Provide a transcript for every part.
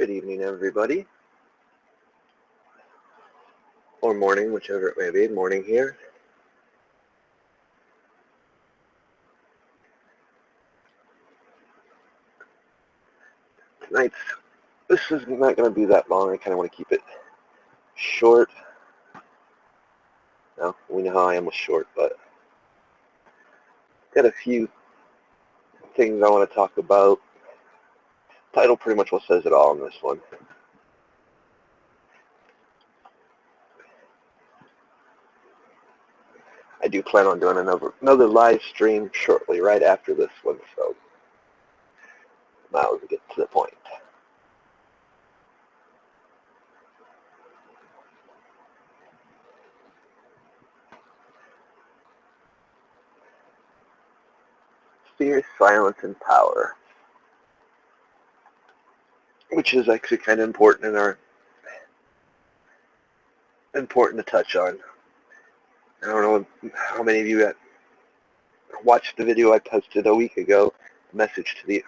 Good evening, everybody, or morning, whichever it may be. Morning here. This is not going to be that long. I kind of want to keep it short. Now, we know how I am with short, but got a few things I want to talk about. Title pretty much what says it all in this one. I do plan on doing another live stream shortly, right after this one, so now we get to the point. Fear, silence, and power, which is actually kind of important to touch on. I don't know how many of you watched the video I posted a week ago, a message to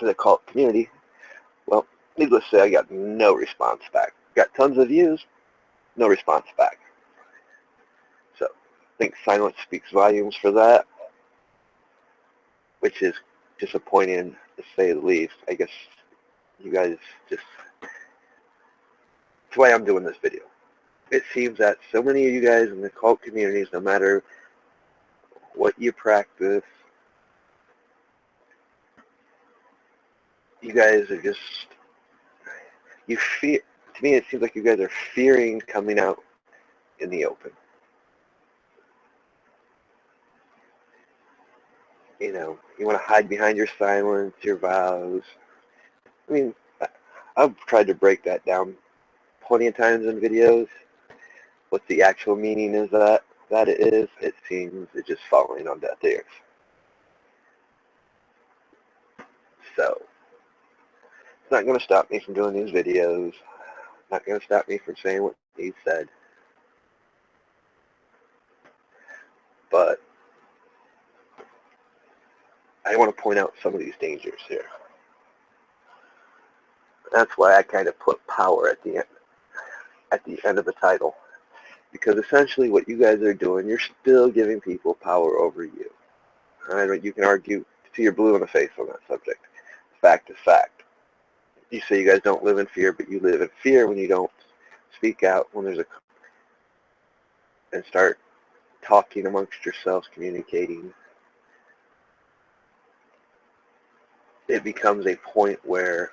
the cult community. Well, needless to say, I got no response back. Got tons of views, no response back. So I think silence speaks volumes for that, which is disappointing to say the least. I guess you guys that's why I'm doing this video. It seems that so many of you guys in the cult communities, no matter what you practice, you guys are just, to me it seems like you guys are fearing coming out in the open. You know, you want to hide behind your silence, your vows. I mean, I've tried to break that down plenty of times in videos. What the actual meaning is that it is, it seems it's just falling on deaf ears. So, it's not going to stop me from doing these videos. Not going to stop me from saying what he said. But I want to point out some of these dangers here. That's why I kind of put power at the end of the title. Because essentially what you guys are doing, you're still giving people power over you. And you can argue till you're blue in the face on that subject. Fact is fact. You say you guys don't live in fear, but you live in fear when you don't speak out, and start talking amongst yourselves, communicating. It becomes a point where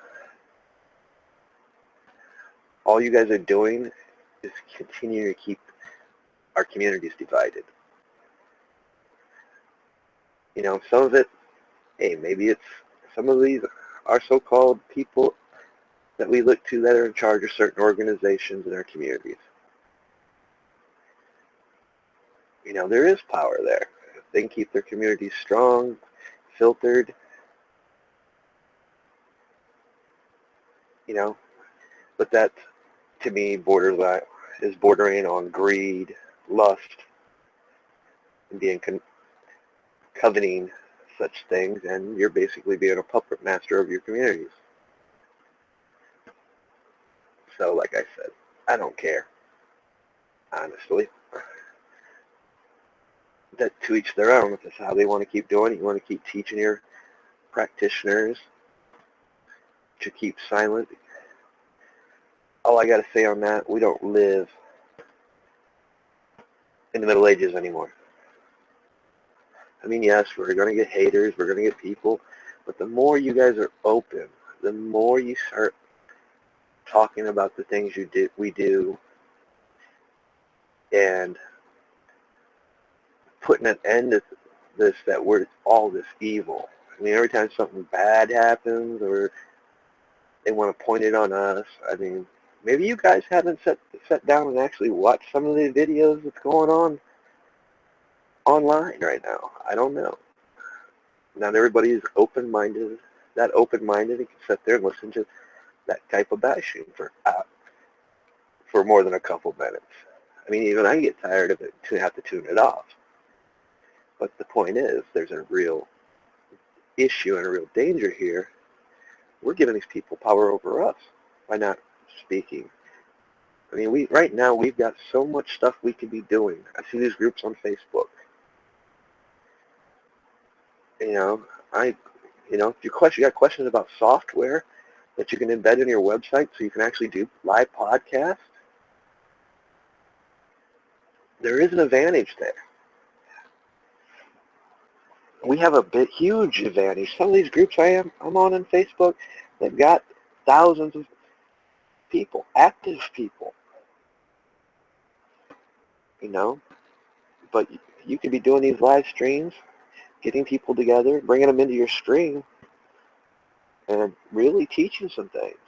all you guys are doing is continue to keep our communities divided. You know, some of it, hey, maybe it's some of these are so-called people that we look to that are in charge of certain organizations in our communities. You know, there is power there. They can keep their communities strong, filtered, you know, but that, to me, is bordering on greed, lust, and being coveting such things, and you're basically being a puppet master of your communities. So, like I said, I don't care, honestly. That to each their own. If that's how they want to keep doing it, you want to keep teaching your practitioners to keep silent. All I got to say on that, we don't live in the Middle Ages anymore. I mean, yes, we're going to get haters, we're going to get people, but the more you guys are open, the more you start talking about the things we do, and putting an end to this, that we're all this evil. I mean, every time something bad happens or they want to point it on us, I mean, maybe you guys haven't sat down and actually watched some of the videos that's going on online right now. I don't know. Not everybody is open-minded, and can sit there and listen to that type of bashing for more than a couple minutes. I mean, even I get tired of it to have to tune it off. But the point is, there's a real issue and a real danger here. We're giving these people power over us. by not speaking. I mean, right now we've got so much stuff we could be doing. I see these groups on Facebook. You know, if you got questions about software that you can embed in your website so you can actually do live podcasts, there is an advantage there. We have a huge advantage. Some of these groups I'm on Facebook, they've got thousands of people, active people, but you could be doing these live streams, getting people together, bringing them into your stream, and really teaching some things.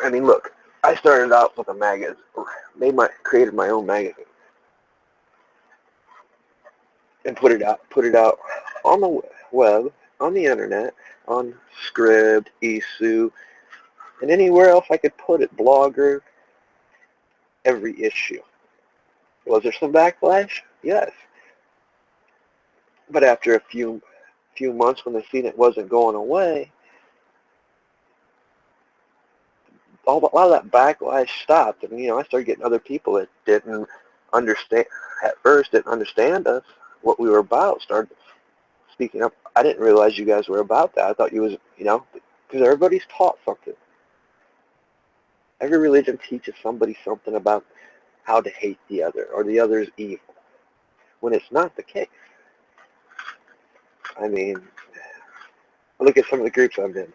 I mean, look, I started out with a magazine, created my own magazine, and put it out on the web, on the internet, on Scribd, Esu, and anywhere else I could put it, Blogger, every issue. Was there some backlash? Yes. But after a few months, when they seen it wasn't going away, a lot of that backlash stopped, and I started getting other people that didn't understand us, what we were about, started speaking up. I didn't realize you guys were about that. I thought you was, because everybody's taught something. Every religion teaches somebody something about how to hate the other, or the other is evil, when it's not the case. I mean, look at some of the groups I'm in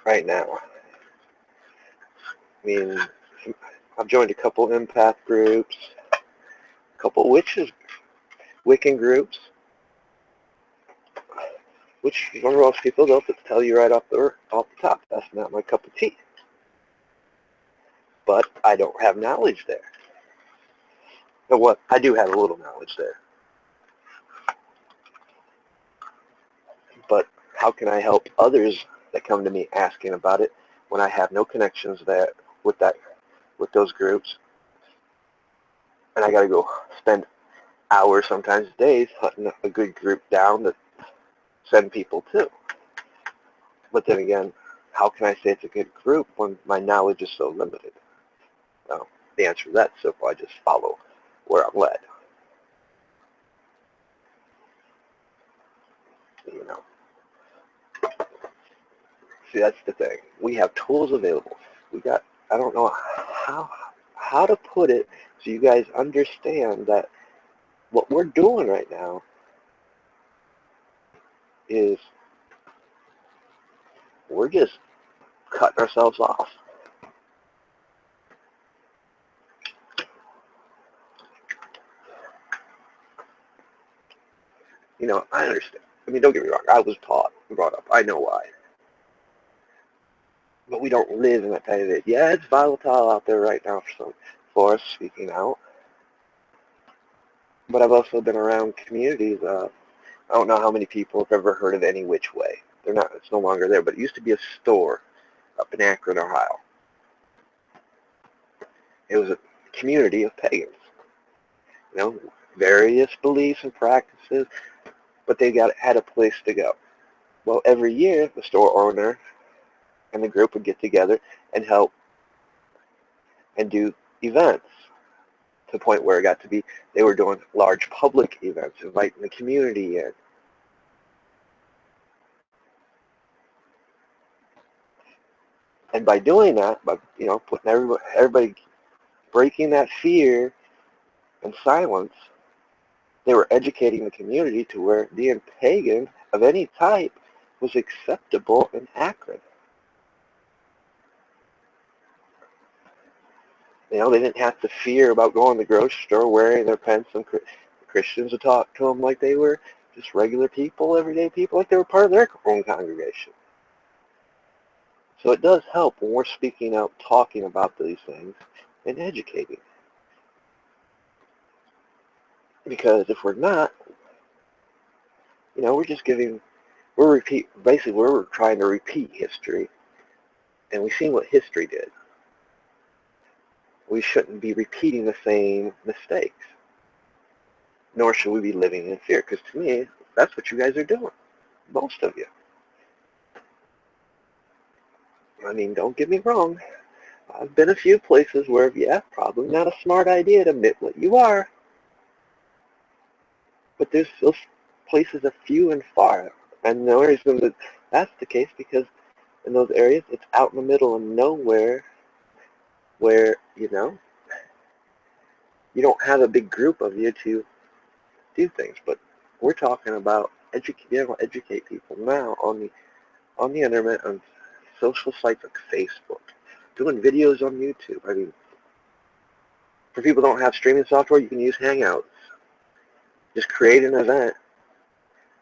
right now. I mean, I've joined a couple empath groups, a couple Wiccan groups, which one of those people, they'll tell you right off the top, that's not my cup of tea. But I don't have knowledge there. But what I do have a little knowledge there. But how can I help others that come to me asking about it when I have no connections with those groups, and I got to go spend hours, sometimes days, hunting a good group down to send people to? But then again, how can I say it's a good group when my knowledge is so limited? Well, the answer to that's simple. I just follow where I'm led. See, that's the thing. We have tools available. I don't know how to put it so you guys understand that what we're doing right now is we're just cutting ourselves off. I understand. I mean, don't get me wrong. I was brought up. I know why. But we don't live in that kind of age. Yeah, it's volatile out there right now for us speaking out. But I've also been around communities. I don't know how many people have ever heard of Any Which Way. It's no longer there, but it used to be a store up in Akron, Ohio. It was a community of pagans. Various beliefs and practices, but they had a place to go. Well, every year, the store owner and the group would get together and help and do events, to the point where it got to be they were doing large public events, inviting the community in. And by doing that, by putting everybody breaking that fear and silence, they were educating the community to where being pagan of any type was acceptable in Akron. They didn't have to fear about going to the grocery store wearing their pants, and Christians would talk to them like they were just regular people, everyday people, like they were part of their own congregation. So it does help when we're speaking out, talking about these things, and educating. Because if we're not, we're trying to repeat history, and we've seen what history did. We shouldn't be repeating the same mistakes. nor should we be living in fear, because to me, that's what you guys are doing, most of you. I mean, don't get me wrong. I've been a few places where, yeah, probably not a smart idea to admit what you are, but there's those places are few and far. And the only reason that that's the case because in those areas, it's out in the middle of nowhere where, you don't have a big group of you to do things. But we're talking about educate people now on the internet, on social sites like Facebook, doing videos on YouTube. I mean, for people who don't have streaming software, you can use Hangouts. Just create an event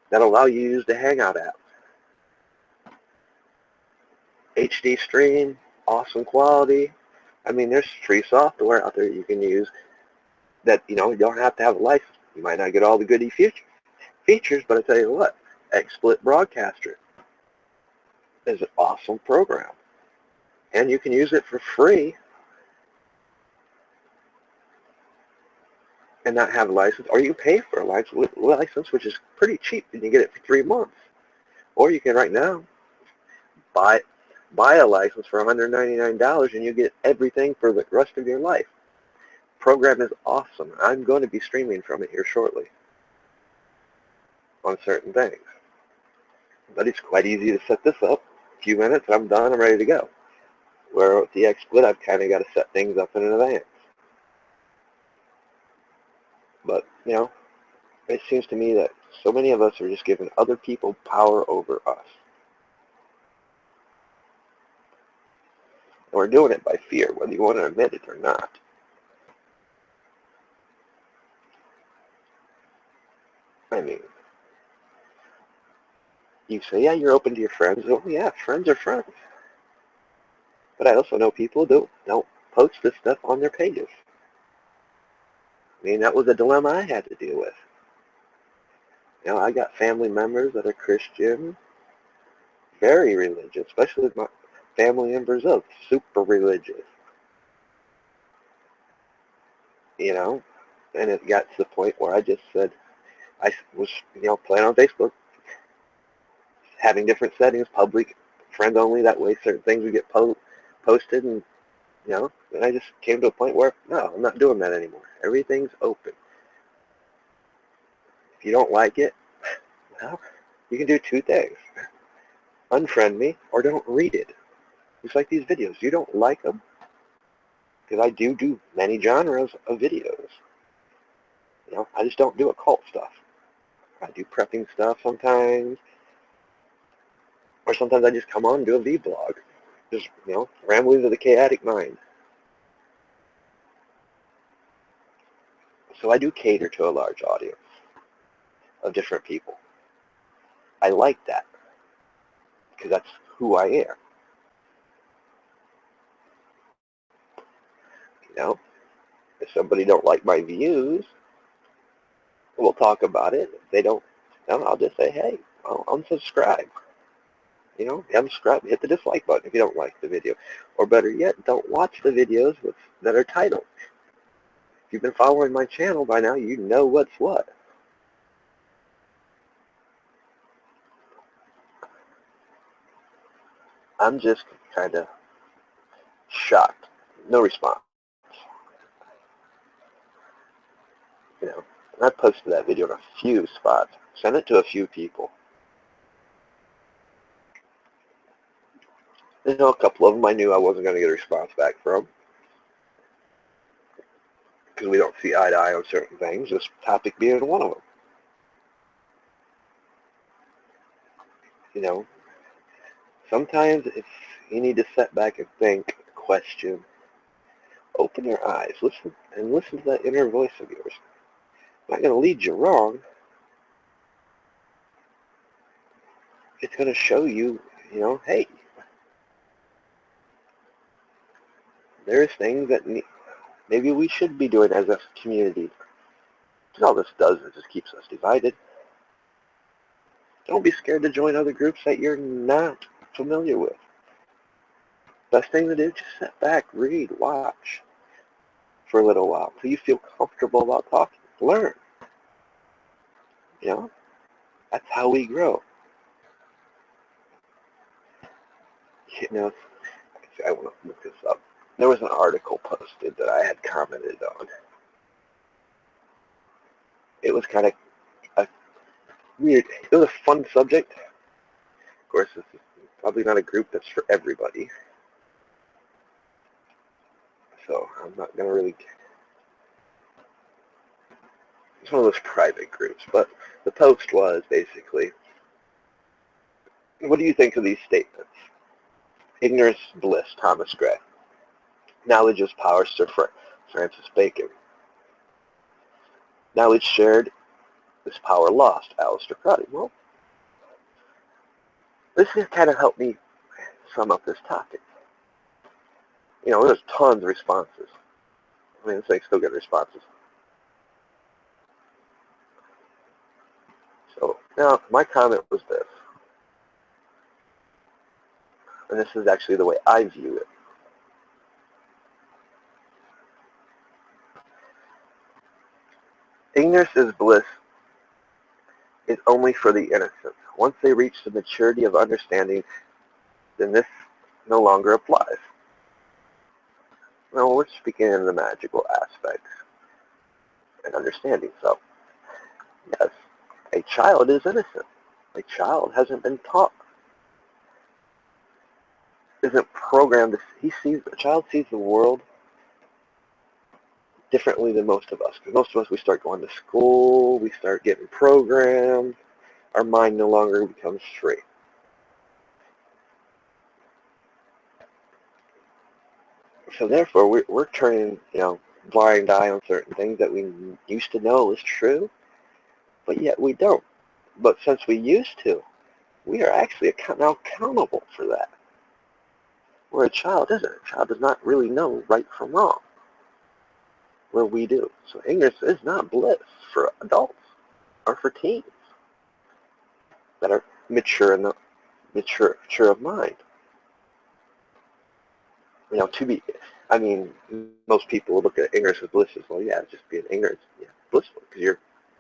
that allow you to use the Hangout app. HD stream, awesome quality. I mean, there's free software out there you can use that, you don't have to have a license. You might not get all the goody features, but I tell you what, XSplit Broadcaster is an awesome program. And you can use it for free and not have a license, or you can pay for a license, which is pretty cheap, and you get it for 3 months. Or you can right now buy a license for $199 and you get everything for the rest of your life. Program is awesome. I'm going to be streaming from it here shortly on certain things. But it's quite easy to set this up. A few minutes, I'm done, I'm ready to go. Where with the XSplit, I've kind of got to set things up in advance. But, it seems to me that so many of us are just giving other people power over us. And we're doing it by fear, whether you want to admit it or not. I mean, you say, yeah, you're open to your friends. Oh, yeah, friends are friends. But I also know people who don't post this stuff on their pages. I mean, that was a dilemma I had to deal with. I got family members that are Christian, very religious, especially my family in Brazil, super religious. And it got to the point where I just said, I was, playing on Facebook, having different settings, public, friend only, that way certain things would get posted, and, and I just came to a point where, no, I'm not doing that anymore. Everything's open. If you don't like it, well, you can do two things. Unfriend me or don't read it. Just like these videos. You don't like them, because I do many genres of videos. I just don't do occult stuff. I do prepping stuff sometimes, or sometimes I just come on and do a vlog. Just, rambling of the chaotic mind. So I do cater to a large audience of different people. I like that, because that's who I am. If somebody don't like my views, we'll talk about it. If they don't, I'll just say, hey, I'll unsubscribe. Unsubscribe, hit the dislike button if you don't like the video. Or better yet, don't watch the videos that are titled. If you've been following my channel by now, you know what's what. I'm just kind of shocked. No response. And I posted that video in a few spots. Sent it to a few people. A couple of them I knew I wasn't going to get a response back from, because we don't see eye to eye on certain things, this topic being one of them. Sometimes if you need to sit back and think, question, open your eyes, listen to that inner voice of yours. I'm not going to lead you wrong. It's going to show you, hey, there's things that maybe we should be doing as a community. Because all this does is just keeps us divided. Don't be scared to join other groups that you're not familiar with. Best thing to do, just sit back, read, watch for a little while until you feel comfortable about talking. Learn. You know, that's how we grow. You know, I want to look this up. There was an article posted that I had commented on. It was kind of a weird, it was a fun subject. Of course, this is probably not a group that's for everybody. So I'm not going to really, it's one of those private groups, but the post was basically, what do you think of these statements? Ignorance is bliss, Thomas Gray. Knowledge is power, Sir Francis Bacon. Knowledge shared is power lost, Aleister Crowley. Well, this has kind of helped me sum up this topic. You know, there's tons of responses. I mean, this thing still get responses. So now my comment was this, and this is actually the way I view it. Ignorance is bliss is only for the innocent. Once they reach the maturity of understanding, then this no longer applies. Now we're speaking in the magical aspects and understanding. So, yes, a child is innocent. A child hasn't been taught, isn't programmed. A child sees the world differently than most of us. Because most of us, we start going to school, we start getting programmed, our mind no longer becomes free. So therefore, we're turning, blind eye on certain things that we used to know is true, but yet we don't. But since we used to, we are actually now accountable for that. Where a child isn't. A child does not really know right from wrong. Where we do. So ignorance is not bliss for adults or for teens that are mature of mind. Most people look at ignorance as bliss as, well, yeah, just being ignorant, yeah, blissful, because you're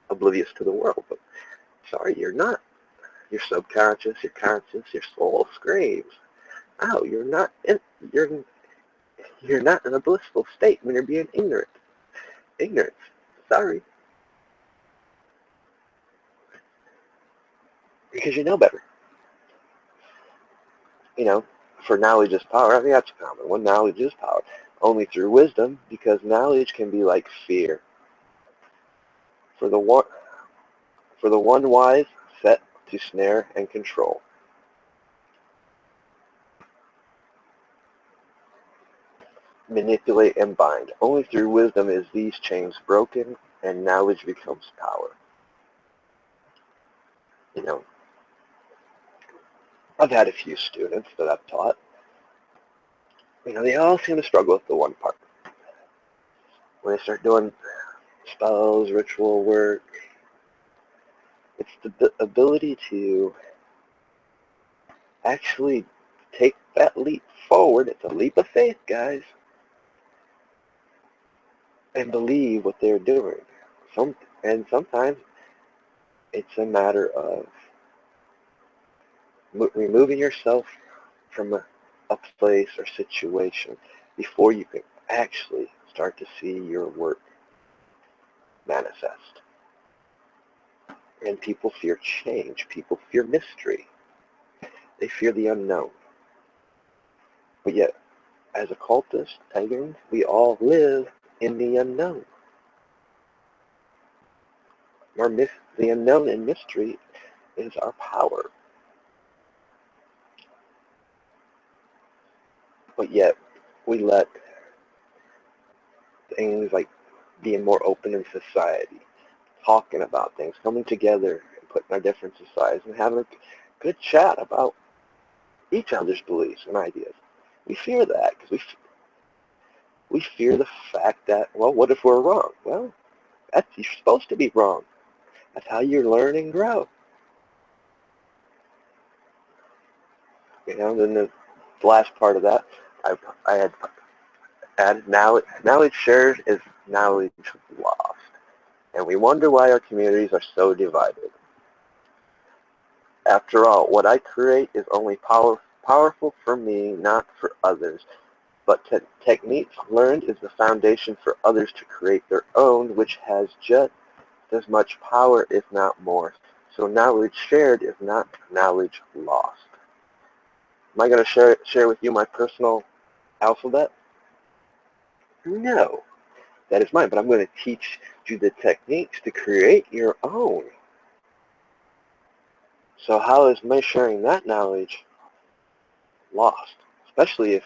oblivious to the world. But sorry, you're not. Your subconscious, your conscious, your soul screams, "Oh, you're not in a blissful state when you're being ignorant." Ignorance. Sorry. Because you know better. For knowledge is power. I mean, that's common. When knowledge is power. Only through wisdom, because knowledge can be like fear. For the one wise, set to snare and control. Manipulate and bind. Only through wisdom is these chains broken and knowledge becomes power. I've had a few students that I've taught. They all seem to struggle with the one part. When they start doing spells, ritual work, it's the ability to actually take that leap forward. It's a leap of faith, guys. And believe what they're doing. And sometimes it's a matter of removing yourself from a place or situation before you can actually start to see your work manifest. And people fear change. People fear mystery. They fear the unknown. But yet, as occultists, pagans, we all live in the unknown. The unknown and mystery is our power. But yet, we let things like being more open in society, talking about things, coming together and putting our differences aside and having a good chat about each other's beliefs and ideas. We fear that because we fear the fact that, well, what if we're wrong? Well, you're supposed to be wrong. That's how you learn and grow. Then the last part of that, I had added knowledge shared is knowledge lost. and we wonder why our communities are so divided. After all, what I create is only powerful for me, not for others. But techniques learned is the foundation for others to create their own, which has just as much power, if not more. So knowledge shared is not knowledge lost. Am I going to share with you my personal alphabet? No, that is mine, but I'm going to teach you the techniques to create your own. So how is my sharing that knowledge lost? Especially if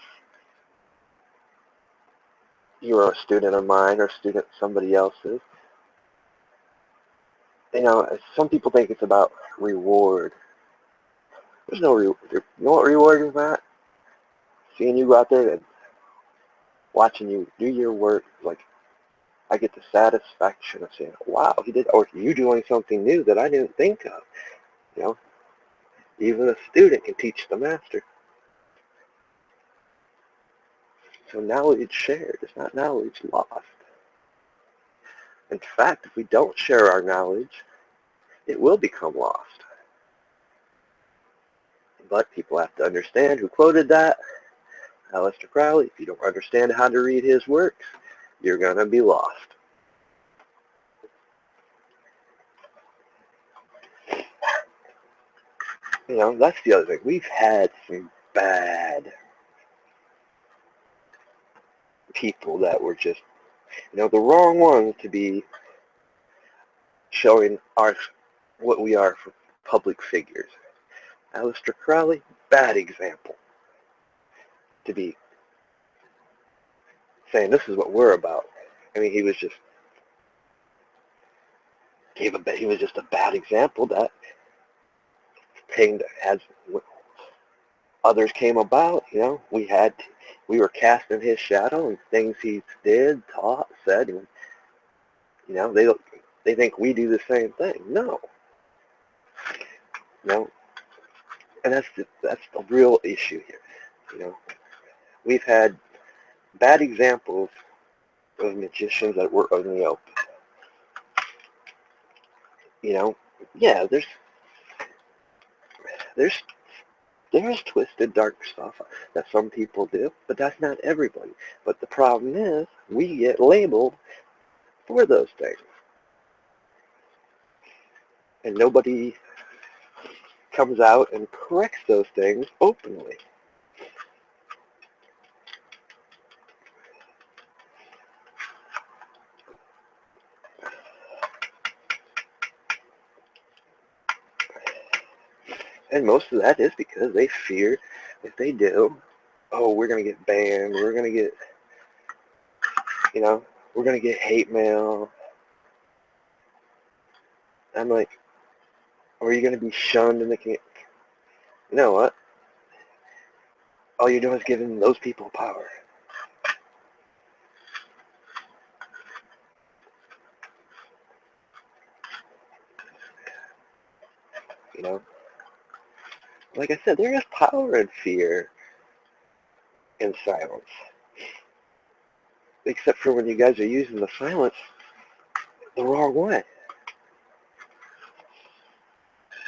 you're a student of mine or a student of somebody else's. You know, some people think it's about reward. There's no reward. You know what reward is that? Seeing you go out there and watching you do your work, like I get the satisfaction of saying, wow, he did, or you doing something new that I didn't think of. You know, even a student can teach the master. So knowledge shared is not knowledge lost. In fact, if we don't share our knowledge, it will become lost. But people have to understand who quoted that. Aleister Crowley. If you don't understand how to read his works, you're going to be lost. You know, that's the other thing. We've had some bad people that were just, you know, the wrong ones to be showing what we are for public figures. Aleister Crowley, bad example to be saying this is what we're about. I mean, he was just a bad example that thing that has others came about. You know, we were cast in his shadow, and things he did, taught, said. And, you know, they think we do the same thing. No, no, and that's the real issue here. You know, we've had bad examples of magicians that were in the open. You know, yeah, there's twisted, dark stuff that some people do, but that's not everybody. But the problem is, we get labeled for those things. And nobody comes out and corrects those things openly. And most of that is because they fear if they do, oh, we're going to get banned, we're going to get, you know, we're going to get hate mail. I'm like, or are you going to be shunned in the community? You know what? All you're doing is giving those people power. You know? Like I said, there is power in fear and silence. Except for when you guys are using the silence the wrong way.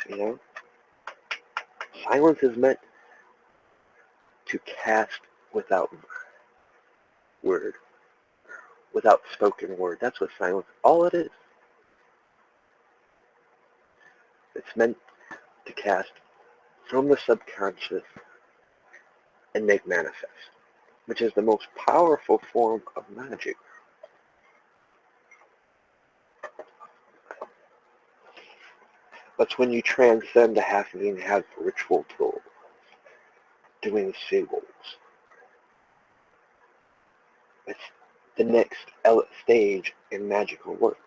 You know? Silence is meant to cast without word, without spoken word. That's what silence, all it is. It's meant to cast from the subconscious and make manifest, which is the most powerful form of magic. That's when you transcend to having to have ritual tools, doing symbols. It's the next stage in magical work.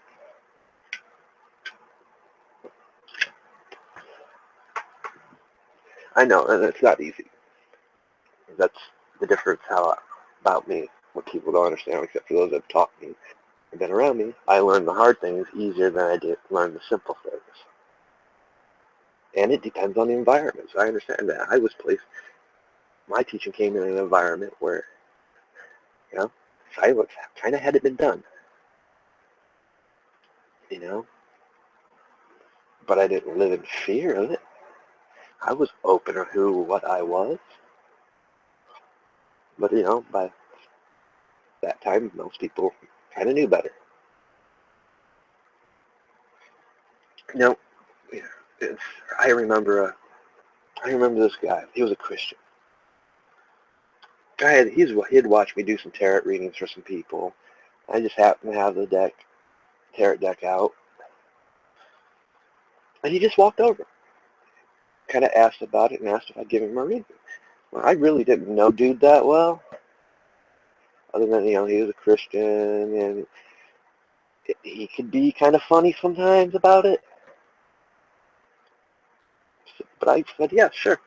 I know, and it's not easy. That's the difference about me, what people don't understand, except for those that have taught me and been around me. I learned the hard things easier than I did learn the simple things. And it depends on the environment. So I understand that. I was placed, my teaching came in an environment where, you know, silence kind of hadn't been done. you know, but I didn't live in fear of it. I was open to what I was, but by that time, most people kind of knew better. You know, it's, I remember, I remember this guy. He was a Christian. He'd watched me do some tarot readings for some people. I just happened to have the tarot deck out, and he just walked over, kind of asked about it, and asked if I'd give him a reading. Well, I really didn't know dude that well, other than he was a Christian, and he could be kind of funny sometimes about it. But I said, yeah, sure.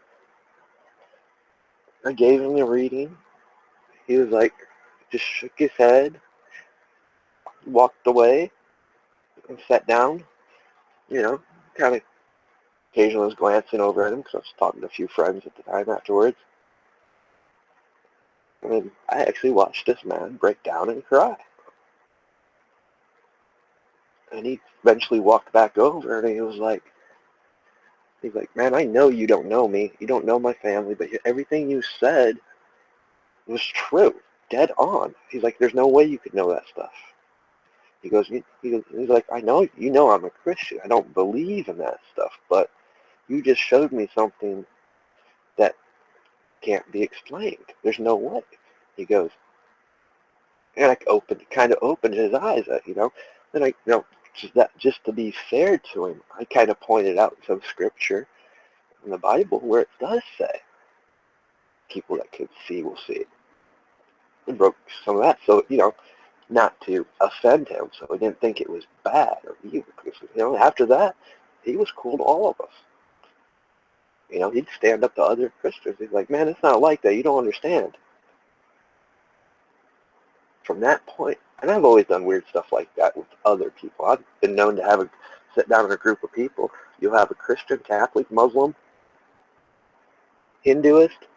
I gave him the reading. He was like, just shook his head, walked away, and sat down. Kind of occasionally was glancing over at him because I was talking to a few friends at the time afterwards. And then I actually watched this man break down and cry. And he eventually walked back over, and he's like, man, I know you don't know me. You don't know my family, but everything you said was true, dead on. He's like, there's no way you could know that stuff. He's like, I know, I'm a Christian. I don't believe in that stuff, but you just showed me something that can't be explained. There's no way. He goes, and I kind of opened his eyes, Then just to be fair to him, I kind of pointed out some scripture in the Bible where it does say, people that can see will see. And broke some of that, so, not to offend him, so he didn't think it was bad or evil. Because, after that, he was cool to all of us. He'd stand up to other Christians. He's like, man, it's not like that. You don't understand. From that point, and I've always done weird stuff like that with other people. I've been known to sit down in a group of people. You'll have a Christian, Catholic, Muslim, Hinduist,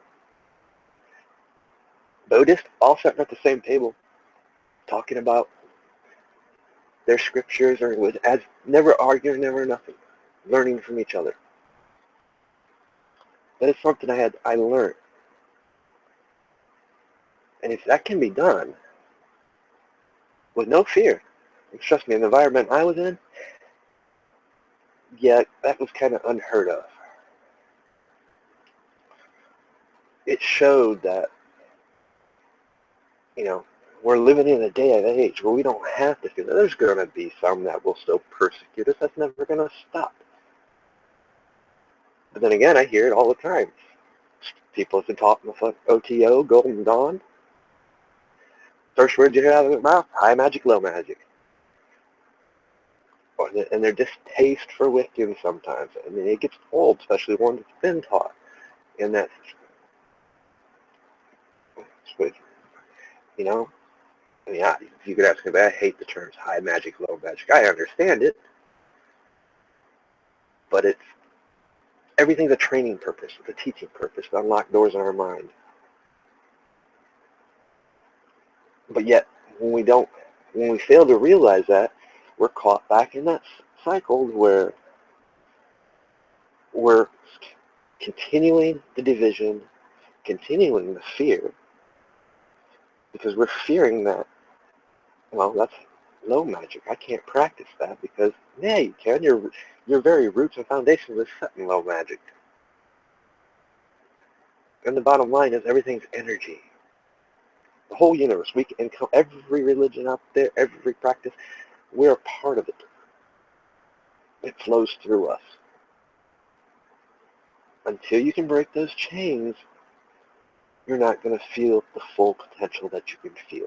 Buddhist, all sitting at the same table, talking about their scriptures, or as never arguing, never nothing, learning from each other. That is something I learned. And if that can be done with no fear, and trust me, in the environment I was in, yeah, that was kind of unheard of. It showed that, we're living in a day and age where we don't have to feel that. There's going to be some that will still persecute us. That's never going to stop. But then again, I hear it all the time. People have been talking with OTO, Golden Dawn. First word you hear out of their mouth, high magic, low magic. And their distaste for Wiccan sometimes. I mean, it gets old, especially one that's been taught. And that's what, if you could ask me about, I hate the terms high magic, low magic. I understand it, but everything's a training purpose, it's a teaching purpose to unlock doors in our mind. But yet, when we fail to realize that, we're caught back in that cycle where we're continuing the division, continuing the fear, because we're fearing that, well, that's low magic. I can't practice that because, yeah, you can. Your very roots and foundation is set in low magic. And the bottom line is everything's energy. The whole universe, every religion out there, every practice, we're a part of it. It flows through us. Until you can break those chains, you're not going to feel the full potential that you can feel.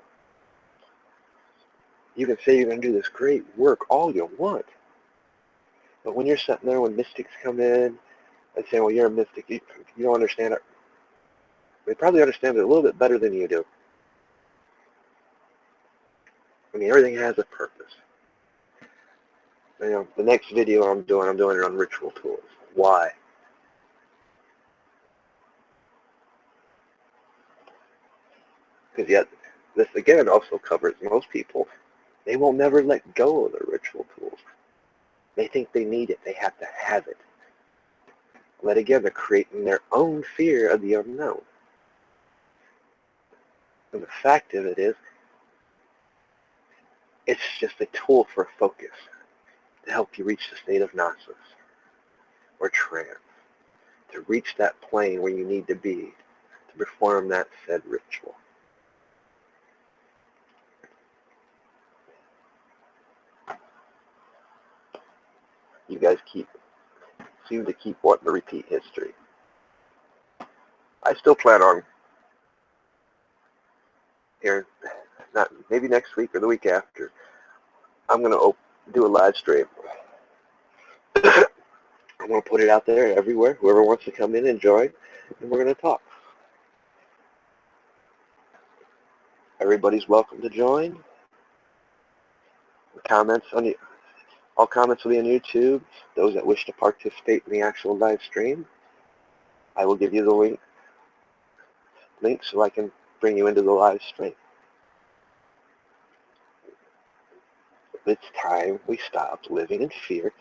You can say you're going to do this great work all you want, but when you're sitting there, when mystics come in and say, well, you're a mystic, you don't understand it, they probably understand it a little bit better than you do. I mean, everything has a purpose. The next video I'm doing it on ritual tools. Why? Because yet, this again also covers most people They will never let go of their ritual tools. They think they need it. They have to have it. But again, they're creating their own fear of the unknown. And the fact of it is, it's just a tool for focus to help you reach the state of gnosis or trance, to reach that plane where you need to be to perform that said ritual. You guys seem to keep wanting to repeat history. I still plan on here, not maybe next week or the week after, I'm going to do a live stream. I'm going to put it out there everywhere. Whoever wants to come in and join, and we're going to talk. Everybody's welcome to join. All comments will be on YouTube. Those that wish to participate in the actual live stream, I will give you the link so I can bring you into the live stream. It's time we stopped living in fear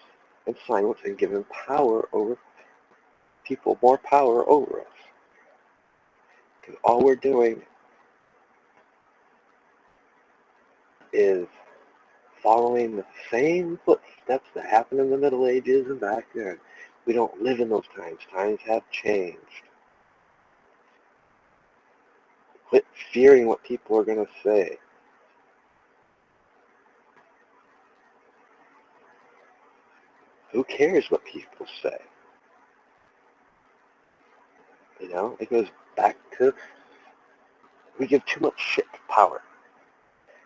and silence and giving power over people, more power over us. Because all we're doing is following the same footsteps that happened in the Middle Ages and back then. We don't live in those times. Times have changed. Quit fearing what people are going to say. Who cares what people say? You know, it goes back to, we give too much shit power.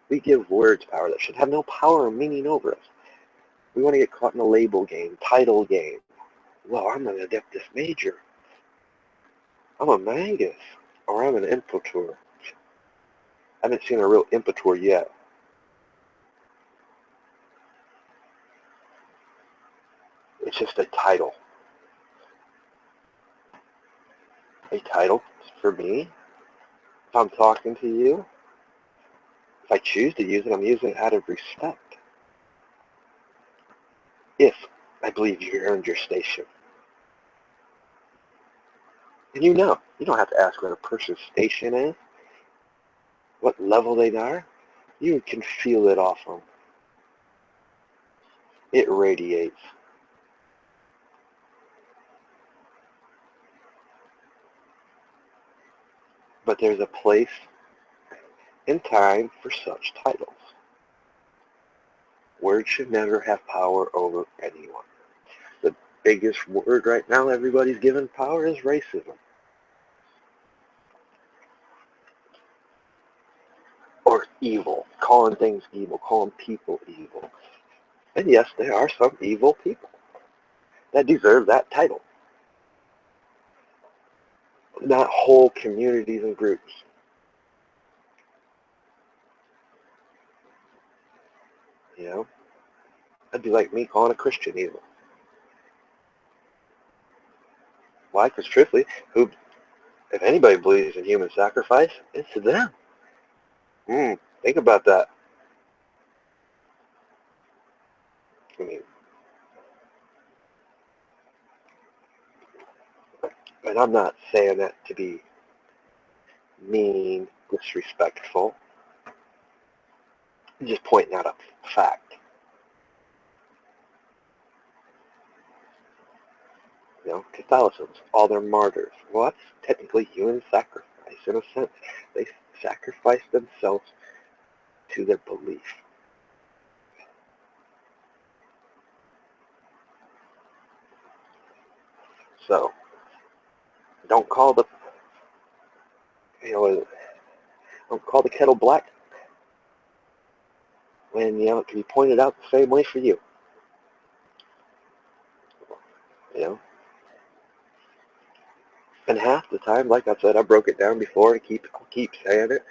We give words power that should have no power or meaning over us. We want to get caught in a label game, title game. Well, I'm an Adeptus Major. I'm a Magus. Or I'm an Impetor. I haven't seen a real Impetor yet. It's just a title. A title for me. If I'm talking to you, if I choose to use it, I'm using it out of respect. If I believe you earned your station. And you don't have to ask what a person's station is, what level they are. You can feel it off them. It radiates. But there's a place and time for such titles. Words should never have power over anyone. The biggest word right now everybody's given power is racism. Or evil. Calling things evil. Calling people evil. And yes, there are some evil people that deserve that title. Not whole communities and groups. You know? That'd be like me calling a Christian evil. Why? Because truthfully, if anybody believes in human sacrifice, it's them. Think about that. I mean, and I'm not saying that to be mean, disrespectful. I'm just pointing out a fact. You know, Catholicism, all their martyrs. Well, that's technically human sacrifice in a sense. They sacrificed themselves to their belief. So, don't call the kettle black when it can be pointed out the same way for you. You know, and half the time, like I said, I broke it down before. I'll keep saying it.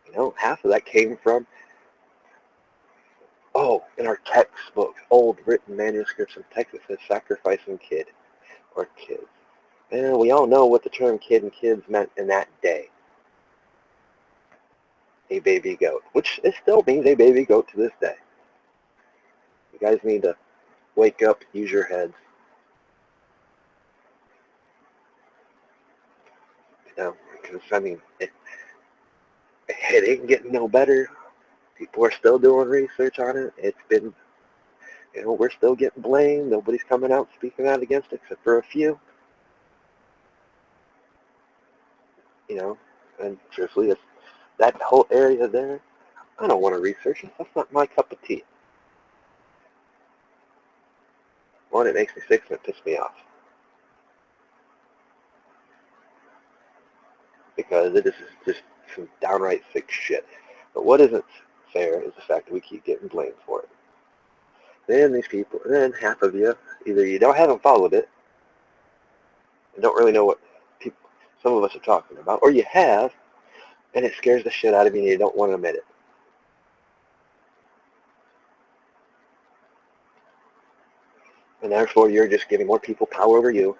You know, half of that came from in our textbooks, old written manuscripts in Texas says sacrificing kid or kids. And we all know what the term kid and kids meant in that day. a baby goat, which it still means a baby goat to this day. You guys need to wake up, use your heads. You know, because I mean, it ain't getting no better. People are still doing research on it. It's been, you know, we're still getting blamed. Nobody's coming out speaking out against it except for a few. You know, and truthfully, it's that whole area there, I don't want to research it. That's not my cup of tea. One, it makes me sick and it pisses me off. Because it is just some downright sick shit. But what isn't fair is the fact that we keep getting blamed for it. Then these people, then half of you, either you haven't followed it and don't really know what people, some of us are talking about, or you have, and it scares the shit out of you and you don't want to admit it. And therefore you're just giving more people power over you,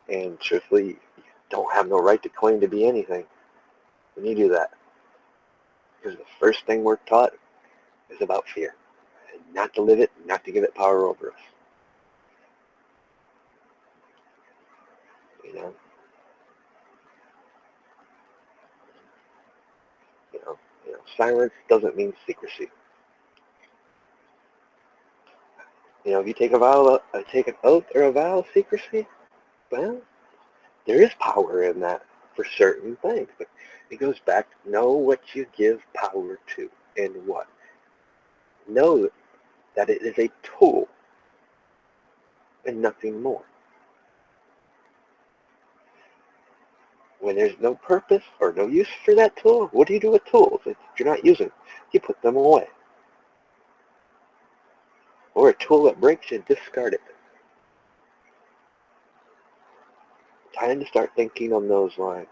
and truthfully, you don't have no right to claim to be anything when you do that. Because the first thing we're taught is about fear. And not to live it, not to give it power over us. You know? Silence doesn't mean secrecy. You know, if you take take an oath or a vow of secrecy, well, there is power in that for certain things. But it goes back to know what you give power to and what. Know that it is a tool and nothing more. When there's no purpose or no use for that tool, what do you do with tools if you're not using? You put them away. Or a tool that breaks, you discard it. Time to start thinking on those lines.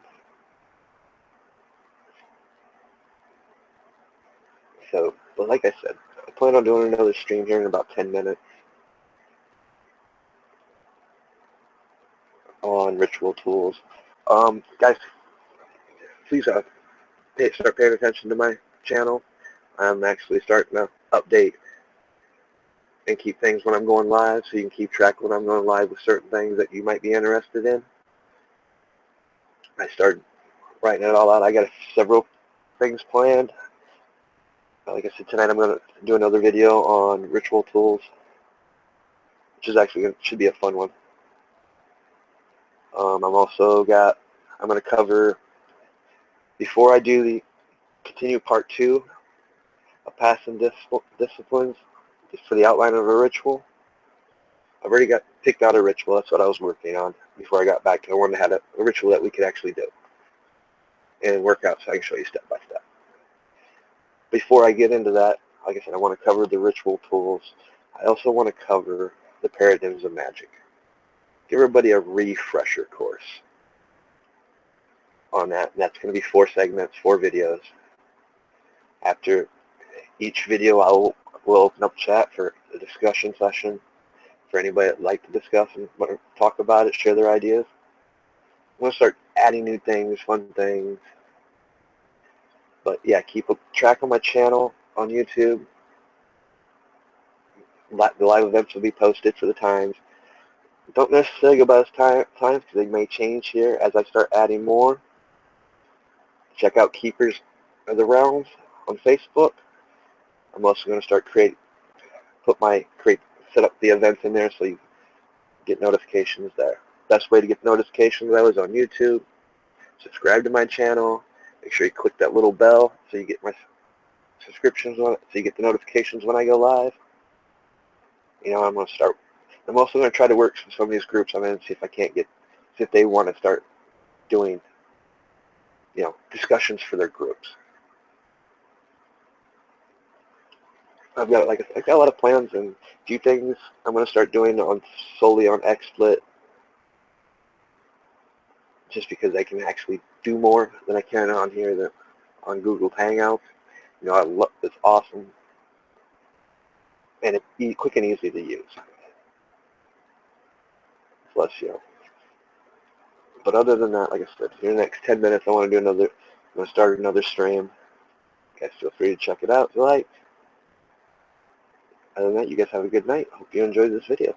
So, but like I said, I plan on doing another stream here in about 10 minutes on ritual tools. Guys, please start paying attention to my channel. I'm actually starting to update and keep things when I'm going live, so you can keep track when I'm going live with certain things that you might be interested in. I started writing it all out. I got several things planned. Like I said, tonight I'm going to do another video on ritual tools, which is actually should be a fun one. I'm going to cover, before I do the continue part 2 of passing disciplines, just for the outline of a ritual. I've already picked out a ritual. That's what I was working on before I got back. I wanted to have a ritual that we could actually do and work out, so I can show you step by step. Before I get into that, like I said, I want to cover the ritual tools. I also want to cover the paradigms of magic. Give everybody a refresher course on that. And that's going to be 4 segments, 4 videos. After each video, we'll open up chat for a discussion session for anybody that'd like to discuss and want to talk about it, share their ideas. I'm going to start adding new things, fun things. But yeah, keep a track on my channel on YouTube. The live events will be posted for the times. Don't necessarily go by those times because they may change here as I start adding more. Check out Keepers of the Realms on Facebook. I'm also going to start set up the events in there so you get notifications there. Best way to get notifications though is on YouTube. Subscribe to my channel. Make sure you click that little bell so you get my subscriptions on it, so you get the notifications when I go live. You know, I'm also going to try to work with some of these groups I'm in, see if they want to start doing, discussions for their groups. I've got a lot of plans and a few things I'm going to start doing solely on XSplit, just because I can actually do more than I can on here on Google Hangouts. It's awesome, and it's quick and easy to use. Plus, But other than that, like I said, in the next 10 minutes, I'm going to start another stream. guys feel free to check it out if you like. Other than that, you guys have a good night. Hope you enjoyed this video.